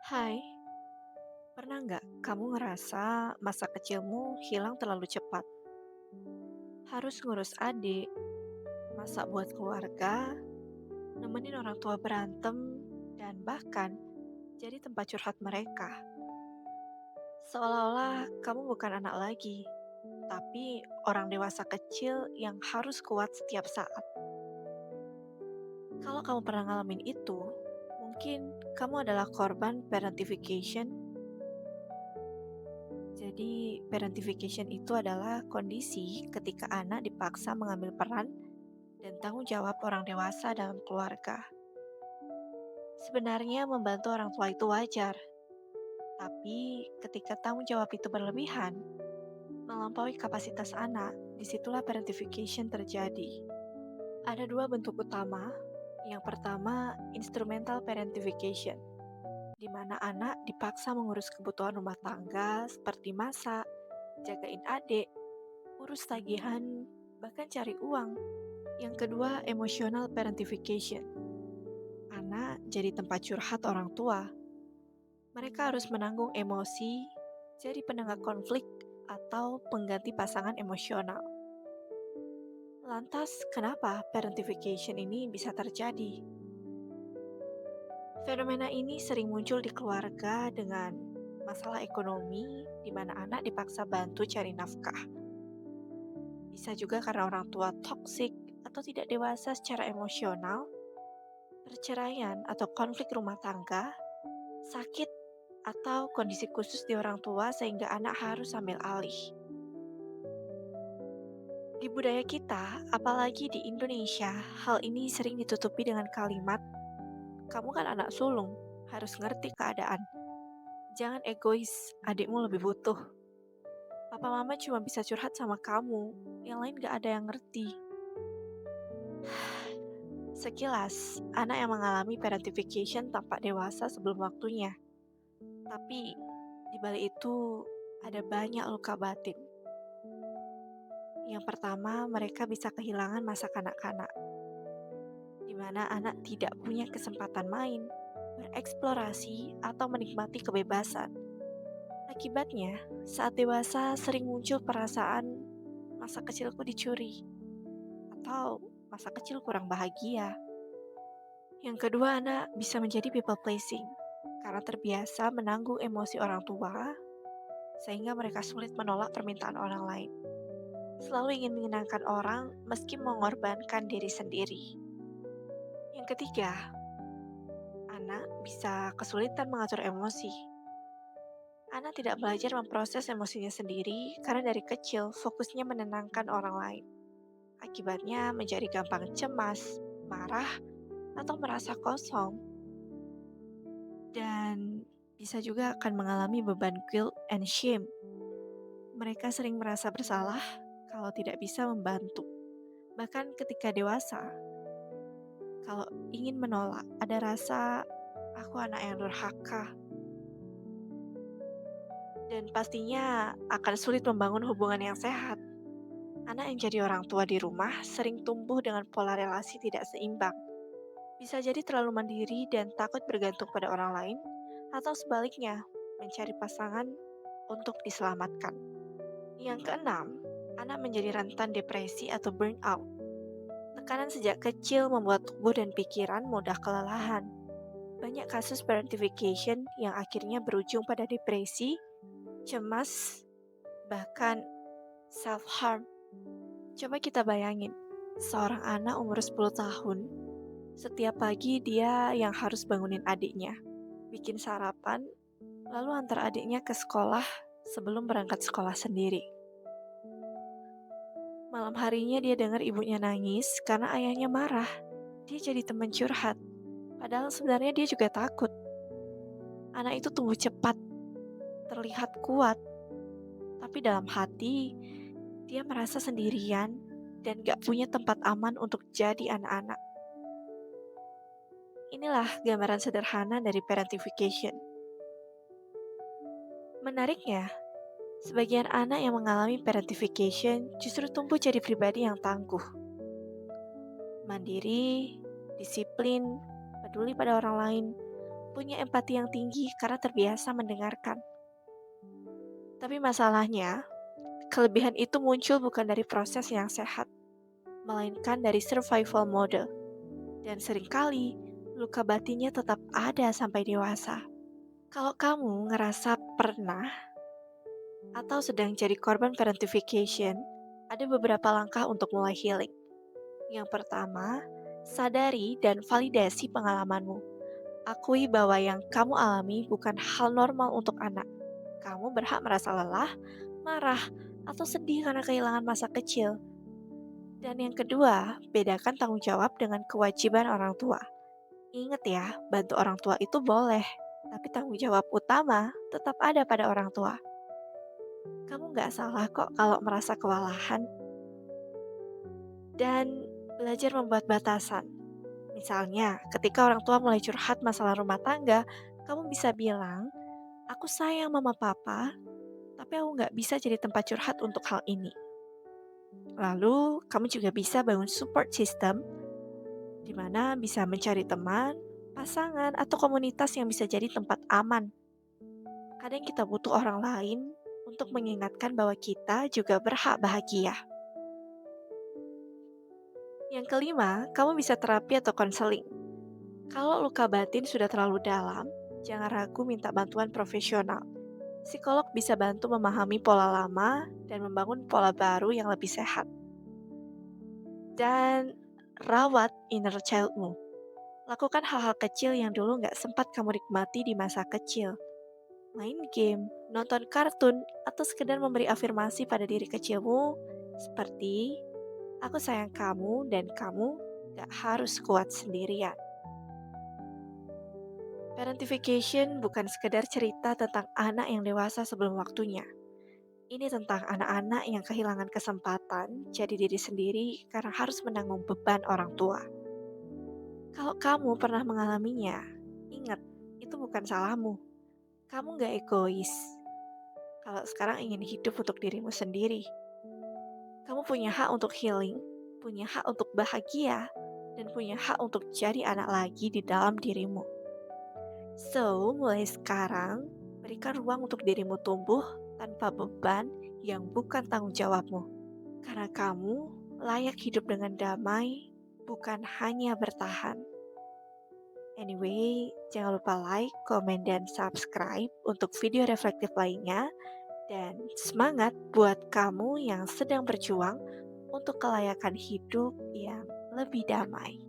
Hai, pernah nggak kamu ngerasa masa kecilmu hilang terlalu cepat? Harus ngurus adik, masak buat keluarga, nemenin orang tua berantem, dan bahkan jadi tempat curhat mereka. Seolah-olah kamu bukan anak lagi, tapi orang dewasa kecil yang harus kuat setiap saat. Kalau kamu pernah ngalamin itu, mungkin kamu adalah korban parentification. Jadi, parentification itu adalah kondisi ketika anak dipaksa mengambil peran dan tanggung jawab orang dewasa dalam keluarga. Sebenarnya membantu orang tua itu wajar, tapi ketika tanggung jawab itu berlebihan, melampaui kapasitas anak, disitulah parentification terjadi. Ada dua bentuk utama. Yang pertama, instrumental parentification, di mana anak dipaksa mengurus kebutuhan rumah tangga seperti masak, jagain adik, urus tagihan, bahkan cari uang. Yang kedua, emotional parentification. Anak jadi tempat curhat orang tua. Mereka harus menanggung emosi, jadi penengah konflik atau pengganti pasangan emosional. Lantas, kenapa parentification ini bisa terjadi? Fenomena ini sering muncul di keluarga dengan masalah ekonomi, di mana anak dipaksa bantu cari nafkah. Bisa juga karena orang tua toksik atau tidak dewasa secara emosional, perceraian atau konflik rumah tangga, sakit, atau kondisi khusus di orang tua sehingga anak harus ambil alih. Di budaya kita, apalagi di Indonesia, hal ini sering ditutupi dengan kalimat, "Kamu kan anak sulung, harus ngerti keadaan. Jangan egois, adikmu lebih butuh. Papa mama cuma bisa curhat sama kamu, yang lain gak ada yang ngerti." Sekilas, anak yang mengalami parentification tampak dewasa sebelum waktunya. Tapi, di balik itu ada banyak luka batin. Yang pertama, mereka bisa kehilangan masa kanak-kanak, di mana anak tidak punya kesempatan main, bereksplorasi, atau menikmati kebebasan. Akibatnya, saat dewasa sering muncul perasaan masa kecilku dicuri, atau masa kecil kurang bahagia. Yang kedua, anak bisa menjadi people pleasing, karena terbiasa menanggung emosi orang tua, sehingga mereka sulit menolak permintaan orang lain. Selalu ingin menyenangkan orang meski mengorbankan diri sendiri. Yang ketiga, anak bisa kesulitan mengatur emosi. Anak tidak belajar memproses emosinya sendiri karena dari kecil fokusnya menenangkan orang lain. Akibatnya menjadi gampang cemas, marah, atau merasa kosong. Dan bisa juga akan mengalami beban guilt and shame. Mereka sering merasa bersalah kalau tidak bisa membantu. Bahkan ketika dewasa, kalau ingin menolak, ada rasa aku anak yang durhaka. Dan pastinya akan sulit membangun hubungan yang sehat. Anak yang jadi orang tua di rumah sering tumbuh dengan pola relasi tidak seimbang. Bisa jadi terlalu mandiri dan takut bergantung pada orang lain, atau sebaliknya, mencari pasangan untuk diselamatkan. Yang keenam, anak menjadi rentan depresi atau burnout. Tekanan sejak kecil membuat tubuh dan pikiran mudah kelelahan. Banyak kasus parentification yang akhirnya berujung pada depresi, cemas, bahkan self-harm. Coba kita bayangin, seorang anak umur 10 tahun, setiap pagi dia yang harus bangunin adiknya, bikin sarapan, lalu antar adiknya ke sekolah sebelum berangkat sekolah sendiri. Malam harinya dia dengar ibunya nangis karena ayahnya marah. Dia jadi teman curhat, padahal sebenarnya dia juga takut. Anak itu tumbuh cepat, terlihat kuat, tapi dalam hati dia merasa sendirian dan gak punya tempat aman untuk jadi anak-anak. Inilah gambaran sederhana dari parentification. Menariknya, sebagian anak yang mengalami parentification justru tumbuh jadi pribadi yang tangguh, mandiri, disiplin, peduli pada orang lain, punya empati yang tinggi karena terbiasa mendengarkan. Tapi masalahnya, kelebihan itu muncul bukan dari proses yang sehat, melainkan dari survival mode. Dan seringkali, luka batinnya tetap ada sampai dewasa. Kalau kamu ngerasa pernah atau sedang jadi korban parentification, ada beberapa langkah untuk mulai healing. Yang pertama, sadari dan validasi pengalamanmu. Akui bahwa yang kamu alami bukan hal normal untuk anak. Kamu berhak merasa lelah, marah, atau sedih karena kehilangan masa kecil. Dan yang kedua, bedakan tanggung jawab dengan kewajiban orang tua. Ingat ya, bantu orang tua itu boleh, tapi tanggung jawab utama tetap ada pada orang tua. Kamu nggak salah kok kalau merasa kewalahan. Dan belajar membuat batasan. Misalnya, ketika orang tua mulai curhat masalah rumah tangga, kamu bisa bilang, aku sayang mama papa, tapi aku nggak bisa jadi tempat curhat untuk hal ini. Lalu, kamu juga bisa bangun support system, di mana bisa mencari teman, pasangan, atau komunitas yang bisa jadi tempat aman. Kadang kita butuh orang lain untuk mengingatkan bahwa kita juga berhak bahagia. Yang kelima, kamu bisa terapi atau konseling. Kalau luka batin sudah terlalu dalam, jangan ragu minta bantuan profesional. Psikolog bisa bantu memahami pola lama dan membangun pola baru yang lebih sehat. Dan rawat inner childmu. Lakukan hal-hal kecil yang dulu nggak sempat kamu nikmati di masa kecil. Main game, nonton kartun, atau sekedar memberi afirmasi pada diri kecilmu seperti, aku sayang kamu dan kamu gak harus kuat sendirian. Parentification bukan sekedar cerita tentang anak yang dewasa sebelum waktunya. Ini tentang anak-anak yang kehilangan kesempatan jadi diri sendiri karena harus menanggung beban orang tua. Kalau kamu pernah mengalaminya, ingat, itu bukan salahmu. Kamu gak egois. Kalau sekarang ingin hidup untuk dirimu sendiri, kamu punya hak untuk healing, punya hak untuk bahagia, dan punya hak untuk jadi anak lagi di dalam dirimu. So, mulai sekarang, berikan ruang untuk dirimu tumbuh tanpa beban yang bukan tanggung jawabmu. Karena kamu layak hidup dengan damai, bukan hanya bertahan. Anyway, jangan lupa like, komen, dan subscribe untuk video reflektif lainnya. Dan semangat buat kamu yang sedang berjuang untuk kelayakan hidup yang lebih damai.